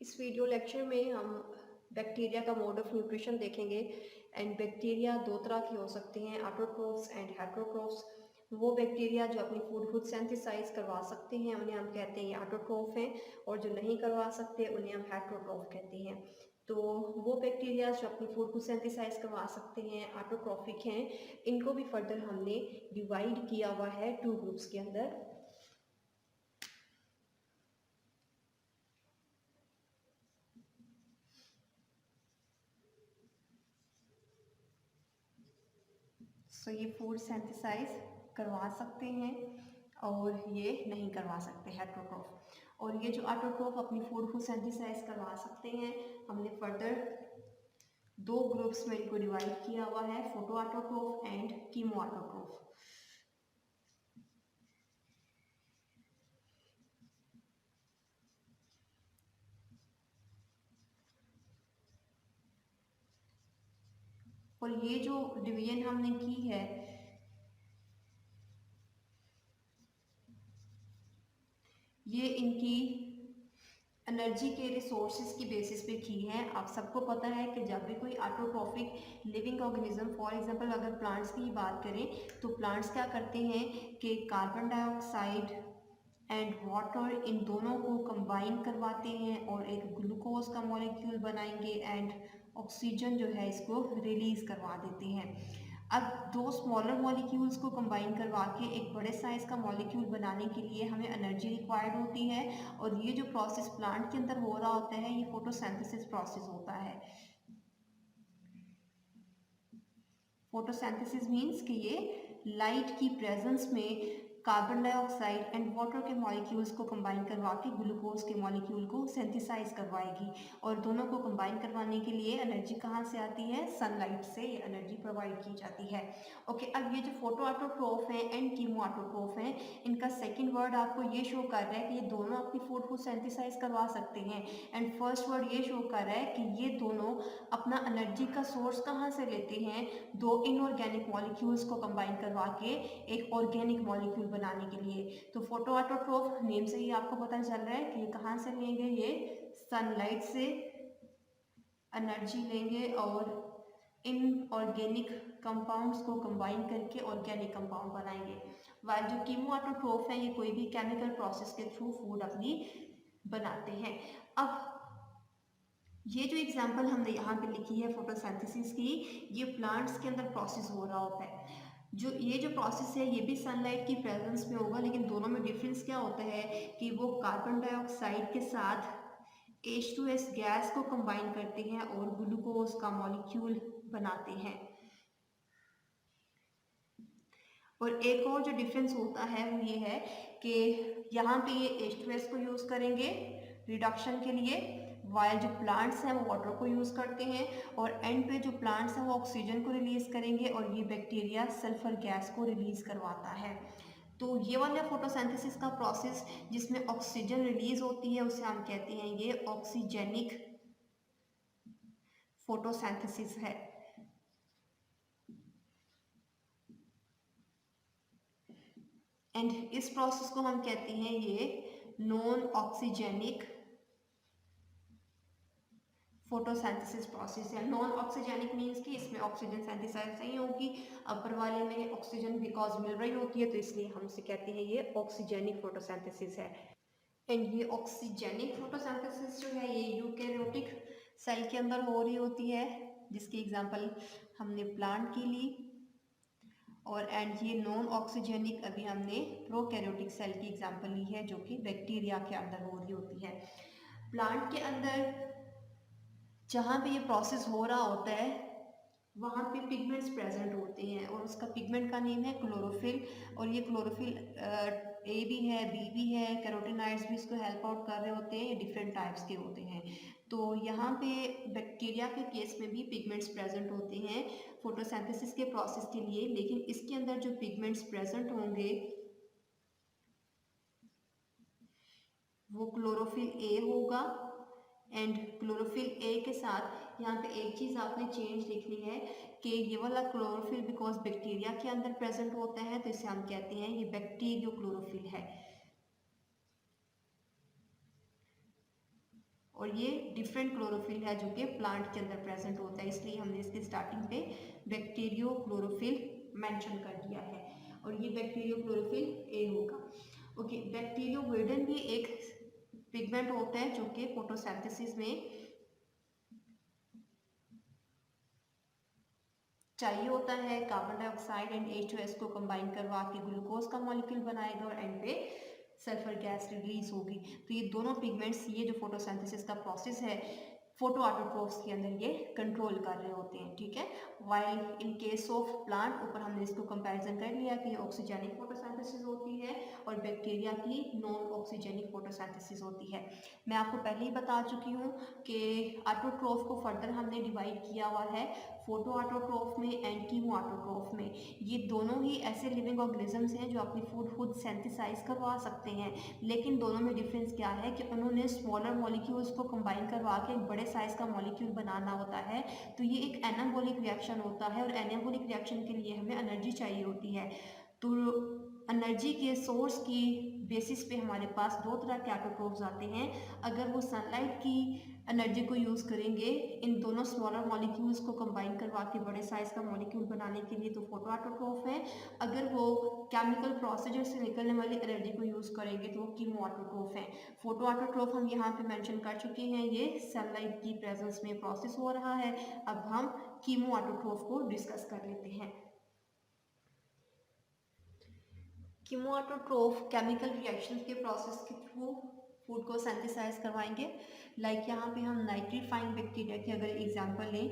इस video lecture में हम बैक्टीरिया का मोड ऑफ न्यूट्रिशन देखेंगे। एंड बैक्टीरिया दो तरह के हो सकते हैं, ऑटोट्रोफ्स एंड हेटरोट्रोफ्स। वो बैक्टीरिया जो अपनी फूड खुद सेंथिसाइज करवा सकते हैं उन्हें हम कहते हैं ऑटोट्रोफ हैं, और जो नहीं करवा सकते उन्हें हम हेटरोट्रोफ कहते हैं। तो वो बैक्टीरिया जो अपनी फूड खुद सेंथिसाइज करवा सकते हैं, ऑटोट्रोफिक हैं, इनको भी फर्दर हमने डिवाइड किया हुआ है टू ग्रुप्स के अंदर। सो ये फूड सेंथिसाइज करवा सकते हैं और ये नहीं करवा सकते, हेटरोट्रोफ। और ये जो ऑटोट्रोफ अपनी फूड को सेंथिसाइज करवा सकते हैं, हमने फर्दर दो ग्रुप्स में इनको डिवाइड किया हुआ है, photo autotroph and chemo autotroph. और ये जो डिवीजन हमने की है, ये इनकी एनर्जी के रिसोर्सेज की बेसिस पे की है। आप सबको पता है कि जब भी कोई autotrophic living organism, for example अगर प्लांट्स की बात करें तो प्लांट्स क्या करते हैं कि carbon dioxide and water in दोनों को कंबाइन करवाते हैं और एक ग्लूकोज का मॉलिक्यूल बनाएंगे एंड ऑक्सीजन जो है इसको रिलीज करवा देते हैं। अब दो स्मॉलर मॉलिक्यूल्स को कंबाइन करवा के एक बड़े साइज का मॉलिक्यूल बनाने के लिए हमें एनर्जी रिक्वायर्ड होती है, और ये जो प्रोसेस प्लांट के अंदर हो रहा होता है ये फोटोसिंथेसिस प्रोसेस होता है। फोटोसिंथेसिस मीन्स कि ये लाइट की प्रेजेंस में कार्बन डाइऑक्साइड एंड वाटर के मॉलिक्यूल्स को कंबाइन करवा के ग्लूकोज के मॉलिक्यूल को सिंथेसाइज करवाएगी, और दोनों को कंबाइन करवाने के लिए एनर्जी कहाँ से आती है, सनलाइट से ये एनर्जी प्रोवाइड की जाती है। ओके, अब ये जो फोटो ऑटोट्रोफ हैं एंड कीमो ऑटोट्रोफ हैं, इनका सेकंड वर्ड आपको ये शो कर रहा है कि ये दोनों अपनी फूड को सिंथेसाइज करवा सकते हैं, एंड फर्स्ट वर्ड ये शो कर रहा है कि ये दोनों अपना एनर्जी का सोर्स कहाँ से लेते हैं, दो इनऑर्गेनिक मॉलिक्यूल्स को कंबाइन करवा के एक ऑर्गेनिक मॉलिक्यूल बनाने के लिए। तो फोटो ऑटोट्रोफ नेम से ही आपको पता चल रहा है कि ये कहाँ से लेंगे, ये सनलाइट से एनर्जी लेंगे और इन ऑर्गेनिक कंपाउंड्स को कंबाइन करके ऑर्गेनिक कंपाउंड बनाएंगे। वाइल जो कीमो ऑटोट्रोफ है ये कोई भी केमिकल प्रोसेस के थ्रू फूड अपनी बनाते हैं। अब ये जो एग्जाम्पल हमने यहाँ पे लिखी है फोटोसिंथेसिस की, ये प्लांट्स के अंदर प्रोसेस हो रहा होता है। जो ये जो प्रोसेस है ये भी सनलाइट की प्रेजेंस में होगा, लेकिन दोनों में डिफरेंस क्या होता है कि वो कार्बन डाइऑक्साइड के साथ H2S गैस को कंबाइन करते हैं और ग्लूकोज का मॉलिक्यूल बनाते हैं। और एक और जो डिफरेंस होता है वो ये है कि यहाँ पे ये H2S को यूज़ करेंगे रिडक्शन के लिए, वाइल जो प्लांट्स हैं वो वाटर को यूज़ करते हैं, और एंड पे जो प्लांट्स हैं वो ऑक्सीजन को रिलीज़ करेंगे और ये बैक्टीरिया सल्फर गैस को रिलीज़ करवाता है। तो ये वाला फोटोसिंथेसिस का प्रोसेस जिसमें ऑक्सीजन रिलीज होती है उसे हम कहते हैं ये ऑक्सीजेनिक फोटोसिंथेसिस है। एंड इस प्रोसेस को हम कहते हैं ये नॉन ऑक्सीजेनिक फोटोसिंथेसिस प्रोसेस है। नॉन ऑक्सीजेनिक मीन्स कि इसमें ऑक्सीजन सिंथेसाइज नहीं होगी, अपर वाले में ऑक्सीजन बिकॉज मिल रही होती है, तो इसलिए हम इसे कहते हैं ये ऑक्सीजेनिक फोटोसिंथेसिस है। एंड ये ऑक्सीजेनिक फोटोसिंथेसिस जो है ये यूकैरियोटिक सेल के अंदर हो रही होती है, जिसकी एग्जांपल हमने प्लांट की ली, और एंड ये नॉन ऑक्सीजेनिक अभी हमने प्रोकैरियोटिक सेल की एग्जांपल ली है जो कि बैक्टीरिया के अंदर हो रही होती है। प्लांट के अंदर जहाँ पे ये प्रोसेस हो रहा होता है वहाँ पे पिगमेंट्स प्रेजेंट होते हैं, और उसका पिगमेंट का नेम है क्लोरोफिल। और ये क्लोरोफिल ए भी है, बी भी है, कैरोटीनॉइड्स भी इसको हेल्प आउट कर रहे होते हैं, ये डिफरेंट टाइप्स के होते हैं। तो यहाँ पे बैक्टीरिया के केस में भी पिगमेंट्स प्रेजेंट होते हैं फोटोसिंथेसिस के प्रोसेस के लिए, लेकिन इसके अंदर जो पिगमेंट्स प्रेजेंट होंगे वो क्लोरोफिल ए होगा। एंड क्लोरोफिल ए के साथ यहाँ पे एक चीज़ आपने चेंज लिखनी है कि ये वाला क्लोरोफिल बिकॉज बैक्टीरिया के अंदर प्रेजेंट होता है तो इसे हम कहते हैं ये बैक्टीरियो क्लोरोफिल है। और ये डिफरेंट क्लोरोफिल है जो कि प्लांट के अंदर प्रेजेंट होता है, इसलिए हमने इसके स्टार्टिंग पे बैक्टीरियो क्लोरोफिल मेंशन कर दिया है और ये बैक्टीरियो क्लोरोफिल ए होगा। ओके, बैक्टीरियोविडन भी एक पिगमेंट होता है जो कि फोटोसिंथेसिस में चाहिए होता है। कार्बन डाइऑक्साइड एंड H2S को कंबाइन करवा के ग्लूकोज का मॉलिक्यूल बनाएगा और एंड पे सल्फर गैस रिलीज होगी। तो ये दोनों पिगमेंट्स, ये जो फोटोसिंथेसिस का प्रोसेस है, फोटो ऑटोट्रोफ्स के अंदर ये कंट्रोल कर रहे होते हैं, ठीक है। While in case of plant, ऊपर हमने इसको कंपैरिजन कर लिया कि ऑक्सीजेनिक फोटोसिंथेसिस होती है और बैक्टीरिया की नॉन ऑक्सीजेनिक फोटोसिंथेसिस होती है। मैं आपको पहले ही बता चुकी हूँ कि ऑटोट्रोफ को फर्दर हमने डिवाइड किया हुआ है फोटो ऑटोट्रोफ में एंड कीमो ऑटोट्रोफ में। ये दोनों ही ऐसे लिविंग ऑर्गेनिजम्स हैं जो अपनी फूड खुद सेंथिसाइज करवा सकते हैं, लेकिन दोनों में डिफरेंस क्या है कि उन्होंने स्मॉलर मॉलिक्यूल्स को कंबाइन करवा के एक बड़े साइज का मॉलिक्यूल बनाना होता है। तो ये एक एनाबॉलिक रिएक्शन होता है और एनाबॉलिक रिएक्शन के लिए हमें एनर्जी चाहिए होती है। तो एनर्जी के सोर्स की बेसिस पे हमारे पास दो तरह के ऑटोट्रोफ्स आते हैं। अगर वो सनलाइट की एनर्जी को यूज़ करेंगे इन दोनों स्मॉलर मॉलिक्यूल्स को कंबाइन करवा के बड़े साइज का मॉलिक्यूल बनाने के लिए, तो फोटो ऑटोट्रोफ है। अगर वो केमिकल प्रोसीजर से निकलने वाली एनर्जी को यूज़ करेंगे तो वो कीमो ऑटोट्रोफ है। फोटो ऑटोट्रोफ हम यहाँ पे मेंशन कर चुके हैं, ये सनलाइट की प्रेजेंस में प्रोसेस हो रहा है। अब हम कीमो ऑटोट्रोफ को डिस्कस कर लेते हैं। कीमो ऑटोट्रोफ केमिकल रिएक्शंस के प्रोसेस के थ्रू फूड को सिंथेसाइज करवाएंगे। लाइक यहाँ पे हम नाइट्रीफाइंग बैक्टीरिया की अगर एग्जांपल लें,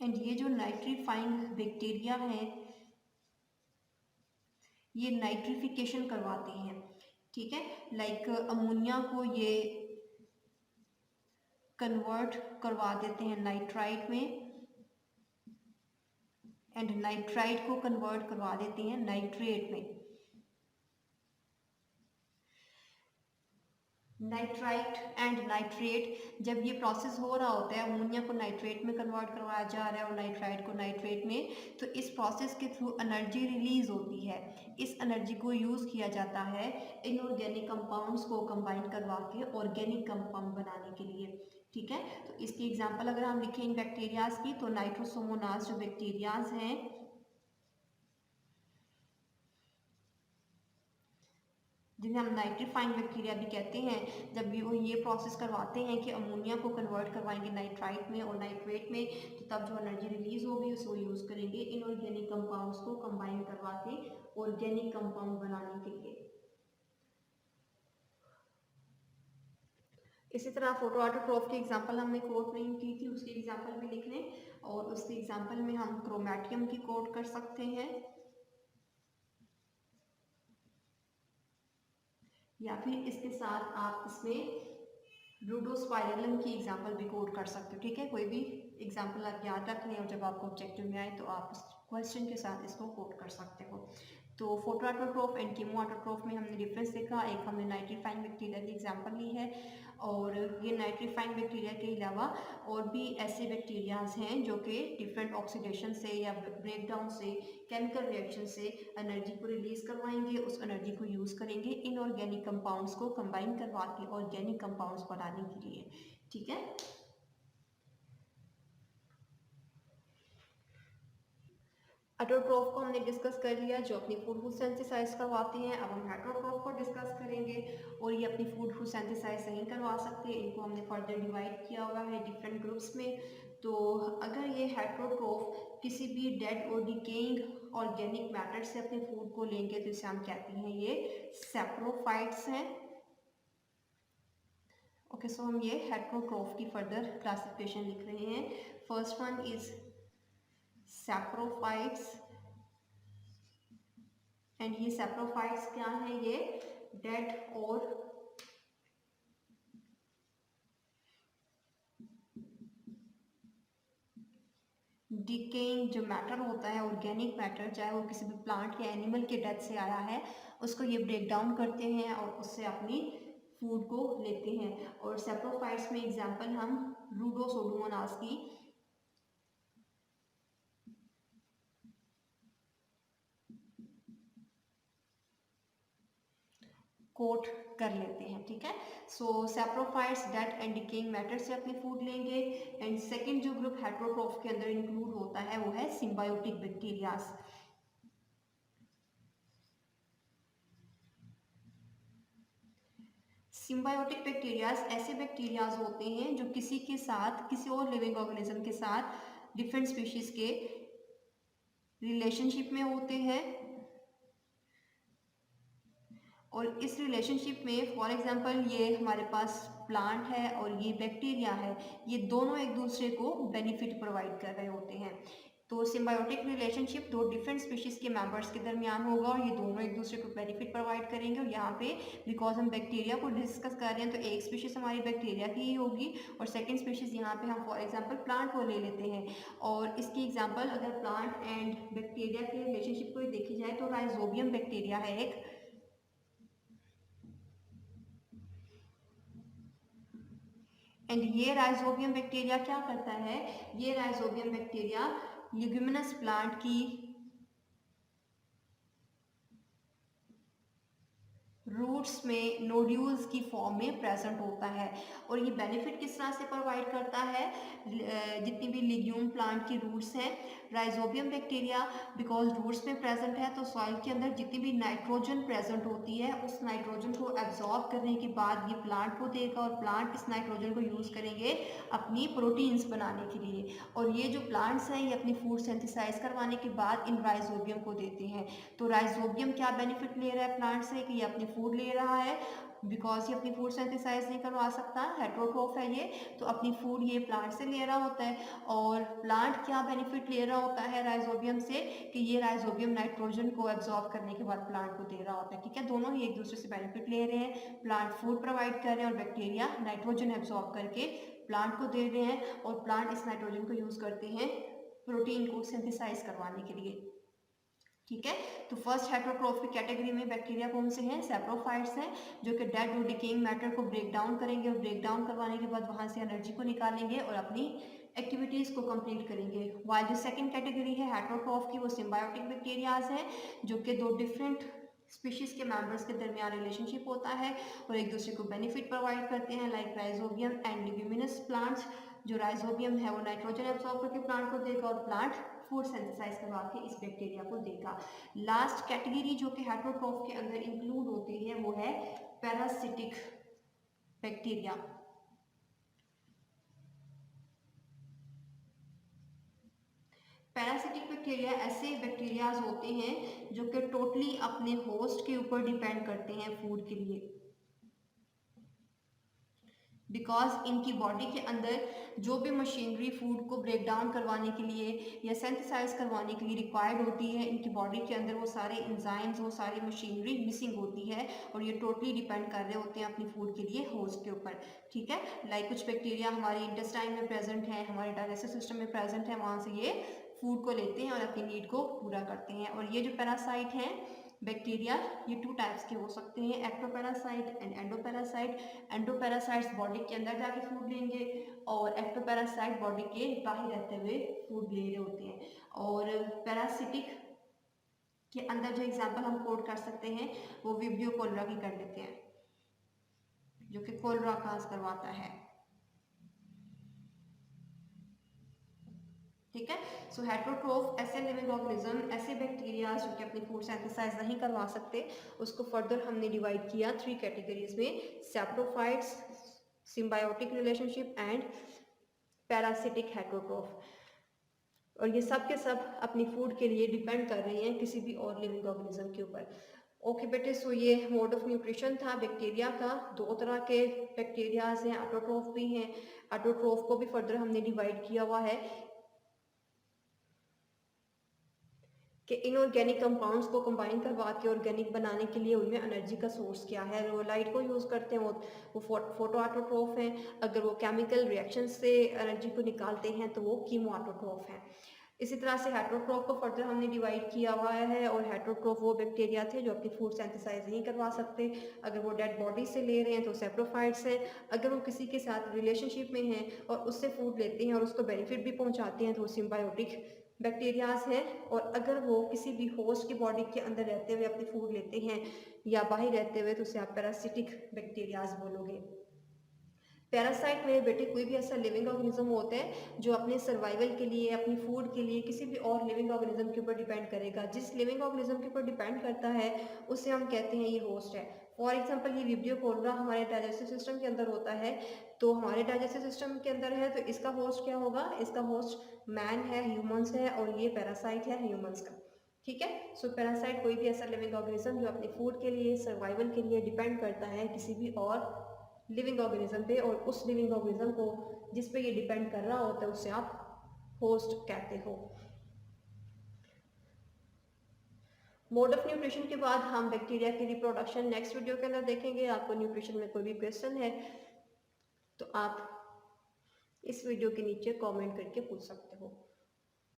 एंड ये जो नाइट्रीफाइंग बैक्टीरिया है ये नाइट्रिफिकेशन करवाते हैं, ठीक है। लाइक अमोनिया को ये कन्वर्ट करवा देते हैं नाइट्राइट में एंड नाइट्राइट को कन्वर्ट करवा देते हैं नाइट्रेट में। नाइट्राइट एंड नाइट्रेट, जब ये प्रोसेस हो रहा होता है, अमोनिया को नाइट्रेट में कन्वर्ट करवाया जा रहा है और नाइट्राइट को नाइट्रेट में, तो इस प्रोसेस के थ्रू एनर्जी रिलीज होती है। इस एनर्जी को यूज़ किया जाता है इनऑर्गेनिक कंपाउंड्स को कंबाइन करवा के ऑर्गेनिक कंपाउंड बनाने के लिए, ठीक है। तो इसकी एग्जांपल अगर हम लिखें इन बैक्टीरियाज की, तो नाइट्रोसोमोनास जो बैक्टीरियाज हैं, जिन्हें हम नाइट्रीफाइंग बैक्टीरिया भी कहते हैं, जब भी वो ये प्रोसेस करवाते हैं कि अमोनिया को कन्वर्ट करवाएंगे नाइट्राइट में और नाइट्रेट में, तो तब जो एनर्जी रिलीज होगी उसको यूज़ करेंगे इनऑर्गेनिक कंपाउंड्स को कंबाइन करवा के ऑर्गेनिक कंपाउंड बनाने के लिए। इसी तरह फोटो ऑटोट्रोफ की एग्जांपल हमने कोट नहीं की थी, उसकी एग्जांपल भी लिख लें, और उसकी एग्जांपल में हम क्रोमैटियम की कोट कर सकते हैं, या फिर इसके साथ आप इसमें रूडोस्पाइरलम की एग्जांपल भी कोट कर सकते हो, ठीक है। कोई भी एग्जांपल आप याद रख लें और जब आपको ऑब्जेक्टिव में आए तो आप उस क्वेश्चन के साथ इसको कोट कर सकते हो। तो photo autotroph and chemo autotroph में हमने डिफरेंस देखा। एक हमने नाइट्रीफाइंग बैक्टीरिया की एग्जांपल ली है, और ये नाइट्रीफाइंग बैक्टीरिया के अलावा और भी ऐसे बैक्टीरियाज हैं जो कि डिफरेंट ऑक्सीडेशन से या ब्रेकडाउन से, केमिकल रिएक्शन से एनर्जी को रिलीज करवाएंगे, उस एनर्जी को यूज़ करेंगे इनऑर्गेनिक कंपाउंड्स को कंबाइन करवा के ऑर्गेनिक कंपाउंड्स बनाने के लिए, ठीक है। ऑटोट्रोफ को हमने डिस्कस कर लिया जो अपनी फूड को सिंथेसाइज करवाते हैं। अब हम हेटरोट्रोफ को डिस्कस करेंगे, और ये अपनी फूड को सिंथेसाइज नहीं करवा सकते, इनको हमने फर्दर डिवाइड किया हुआ है डिफरेंट ग्रुप्स में। तो अगर ये हेटरोट्रोफ किसी भी डेड और डिकेइंग ऑर्गेनिक मैटर से अपने फूड को लेंगे तो इसे हम कहते हैं ये सैप्रोफाइट्स हैं। ओके, सो हम ये हेटरोट्रोफ की फर्दर क्लासिफिकेशन लिख रहे हैं। First one is saprophytes, and ये सैप्रोफाइट्स क्या है, ये डेड और डिकेइंग जो मैटर होता है, ऑर्गेनिक मैटर, चाहे वो किसी भी प्लांट या एनिमल के डेथ से आया है, उसको ये ब्रेक डाउन करते हैं और उससे अपनी फूड को लेते हैं। और सैप्रोफाइट्स में एग्जांपल हम रूडोसोडोमोनास की कोट कर लेते हैं, ठीक है। So saprophytes dead and decaying matter से अपने फूड लेंगे। एंड सेकंड जो ग्रुप हेटेरोट्रोफ के अंदर इंक्लूड होता है वो है सिम्बायोटिक बैक्टीरियाज। सिम्बायोटिक बैक्टीरियाज ऐसे बैक्टीरियाज होते हैं जो किसी के साथ, किसी और लिविंग ऑर्गेनिज्म के साथ डिफरेंट स्पीशीज के रिलेशनशिप में होते हैं। और इस रिलेशनशिप में फॉर एग्जांपल ये हमारे पास प्लांट है और ये बैक्टीरिया है, ये दोनों एक दूसरे को बेनिफिट प्रोवाइड कर रहे होते हैं। तो सिम्बायोटिक रिलेशनशिप दो डिफरेंट स्पीशीज के मेंबर्स के दरमियान होगा और ये दोनों एक दूसरे को बेनिफिट प्रोवाइड करेंगे। और यहाँ पे बिकॉज हम बैक्टीरिया को डिस्कस कर रहे हैं तो एक स्पीशीज हमारी बैक्टीरिया की ही होगी और सेकंड स्पीशीज यहाँ पे हम फॉर एग्जांपल प्लांट को ले लेते हैं। और इसकी एग्जांपल अगर प्लांट एंड बैक्टीरिया के रिलेशनशिप को देखी जाए तो राइजोबियम बैक्टीरिया है एक, एंड ये राइजोबियम बैक्टीरिया क्या करता है, ये राइजोबियम बैक्टीरिया लिग्यूमिनस प्लांट की रूट्स में नोड्यूल्स की फॉर्म में प्रेजेंट होता है। और ये बेनिफिट किस तरह से प्रोवाइड करता है, जितनी भी लिग्यूम प्लांट की रूट्स हैं, राइजोबियम बैक्टीरिया बिकॉज रूट्स में प्रेजेंट है तो सॉइल के अंदर जितनी भी नाइट्रोजन प्रेजेंट होती है उस नाइट्रोजन को एब्जॉर्ब करने के बाद ये प्लांट को देगा और प्लांट इस नाइट्रोजन को यूज़ करेंगे अपनी प्रोटीन्स बनाने के लिए। और ये जो प्लांट्स हैं ये अपनी फूड सिंथेसाइज करवाने के बाद इन राइजोबियम को देते हैं। तो राइजोबियम क्या बेनिफिट ले रहा है प्लांट से कि ये अपनी फूड ले रहा है, बिकॉज ये अपनी फूड सिंथेसाइज नहीं करवा सकता, हेटेरोट्रोफ है ये, तो अपनी फूड ये प्लांट से ले रहा होता है। और प्लांट क्या बेनिफिट ले रहा होता है राइजोबियम से कि ये राइजोबियम नाइट्रोजन को एब्जॉर्ब करने के बाद प्लांट को दे रहा होता है, ठीक है। दोनों ही एक दूसरे से बेनिफिट ले रहे हैं, प्लांट फूड प्रोवाइड कर रहे हैं और बैक्टीरिया नाइट्रोजन एब्जॉर्ब करके प्लांट को दे रहे हैं और प्लांट इस नाइट्रोजन को यूज करते हैं प्रोटीन को सिंथेसाइज करवाने के लिए, ठीक है। तो फर्स्ट हेटेरोट्रोफ की कैटेगरी में बैक्टीरिया कौन से हैं, सैप्रोफाइट्स हैं, जो कि डेड और डिकेइंग मैटर को ब्रेक डाउन करेंगे और ब्रेक डाउन करवाने के बाद वहां से एनर्जी को निकालेंगे और अपनी एक्टिविटीज को कंप्लीट करेंगे। वाइल जो सेकंड कैटेगरी है हेटेरोट्रोफ की वो सिम्बायोटिक बैक्टीरियाज हैं, जो कि दो डिफरेंट स्पीशीज के मेंबर्स के दरमियान रिलेशनशिप होता है और एक दूसरे को बेनिफिट प्रोवाइड करते हैं, like rhizobium and leguminous plants. जो राइजोबियम है वो नाइट्रोजन एब्सॉर्ब करके प्लांट को देगा और प्लांट फूड सिंथेसाइज करवा के इस बैक्टीरिया को देगा। लास्ट कैटेगरी जो कि हेटेरोट्रोफ के अंदर इंक्लूड होती है वो है पैरासिटिक बैक्टीरिया। पैरासिटिक बैक्टीरिया ऐसे बैक्टीरियाज होते हैं जो कि टोटली अपने होस्ट के ऊपर डिपेंड करते हैं फूड के लिए, बिकॉज इनकी बॉडी के अंदर जो भी मशीनरी फूड को ब्रेक डाउन करवाने के लिए या सिंथेसाइज करवाने के लिए रिक्वायर्ड होती है, इनकी बॉडी के अंदर वो सारे एंजाइम्स, वो सारी मशीनरी मिसिंग होती है और ये टोटली डिपेंड कर रहे होते हैं अपनी फूड के लिए होस्ट के ऊपर, ठीक है। लाइक कुछ बैक्टीरिया हमारे इंटेस्टाइन में प्रेजेंट है, हमारे डाइजेस्टिव सिस्टम में प्रेजेंट है, वहाँ से ये फूड को लेते हैं और अपनी नीड को पूरा करते हैं। और ये जो पैरासाइट हैं बैक्टीरिया ये टू टाइप्स के हो सकते हैं, ectoparasite and endoparasite. Endoparasites body के अंदर जाके फूड लेंगे और एक्टोपैरासाइट बॉडी के बाहर रहते हुए फूड ले रहे होते हैं। और पैरासिटिक के अंदर जो एग्जांपल हम कोट कर सकते हैं वो विब्रियो कोलेरा की कर लेते हैं, जो कि कोलेरा काज करवाता है, ठीक है। सो हेटेरोट्रोफ ऐसे लिविंग ऑर्गेनिज्म, ऐसे बैक्टीरिया जो कि अपनी फूड सिंथेसाइज नहीं करवा सकते, उसको फर्दर हमने डिवाइड किया 3 कैटेगरीज में, saprophytes, symbiotic relationship and parasitic heterotroph. और ये सब के सब अपनी फूड के लिए डिपेंड कर रहे हैं किसी भी और लिविंग ऑर्गेनिज्म के ऊपर। ओके बेटे, सो ये मोड ऑफ न्यूट्रिशन था बैक्टीरिया का। 2 तरह के बैक्टीरियाज हैं, ऑटोट्रोफ भी हैं, ऑटोट्रोफ को भी फर्दर हमने डिवाइड किया हुआ है कि इनऑर्गेनिक कंपाउंड्स को कंबाइन करवा के ऑर्गेनिक बनाने के लिए उनमें एनर्जी का सोर्स क्या है, वो लाइट को यूज़ करते हैं, वो फोटो ऑटोट्रोफ हैं। अगर वो केमिकल रिएक्शन से एनर्जी को निकालते हैं तो वो कीमो ऑटोट्रोफ हैं। इसी तरह से हेटेरोट्रोफ को फर्दर हमने डिवाइड किया हुआ है और हेटेरोट्रोफ वो बैक्टीरिया थे जो अपनी फूड सिंथेसाइज नहीं करवा सकते, अगर वो डेड बॉडी से ले रहे हैं तो सैप्रोफाइट्स हैं, अगर वो किसी के साथ रिलेशनशिप में हैं और उससे फूड लेते हैं और उसको बेनिफिट भी पहुंचाते हैं तो वो सिम्बायोटिक बैक्टीरियाज हैं, और अगर वो किसी भी होस्ट की बॉडी के अंदर रहते हुए अपनी फूड लेते हैं या बाहर रहते हुए, तो उसे आप पैरासिटिक बैक्टीरियाज बोलोगे। पैरासाइट में बेटे कोई भी ऐसा लिविंग ऑर्गेनिज्म होता है जो अपने सर्वाइवल के लिए, अपनी फूड के लिए किसी भी और लिविंग ऑर्गेनिज्म के ऊपर डिपेंड करेगा। जिस लिविंग ऑर्गेनिज्म के ऊपर डिपेंड करता है उसे हम कहते हैं ये होस्ट है। फॉर एग्जांपल ये वीडियो कोलरा हमारे डाइजेस्टिव सिस्टम के अंदर होता है, तो हमारे डाइजेस्टिव सिस्टम के अंदर है, तो इसका होस्ट क्या होगा? इसका होस्ट मैन है, ह्यूमंस है, और ये पैरासाइट है ह्यूमंस का। ठीक है। सो पैरासाइट कोई भी ऐसा लिविंग ऑर्गेनिज्म जो अपनी फूड के लिए, सर्वाइवल के लिए डिपेंड करता है किसी भी और लिविंग ऑर्गेनिज्म पे, और उस लिविंग ऑर्गेनिज्म को जिस पे ये डिपेंड कर रहा होता है उसे आप होस्ट कहते हो। मोड ऑफ न्यूट्रिशन के बाद हम बैक्टीरिया की रिप्रोडक्शन नेक्स्ट वीडियो के अंदर देखेंगे। आपको न्यूट्रिशन में कोई भी क्वेश्चन है तो आप इस वीडियो के नीचे कमेंट करके पूछ सकते हो।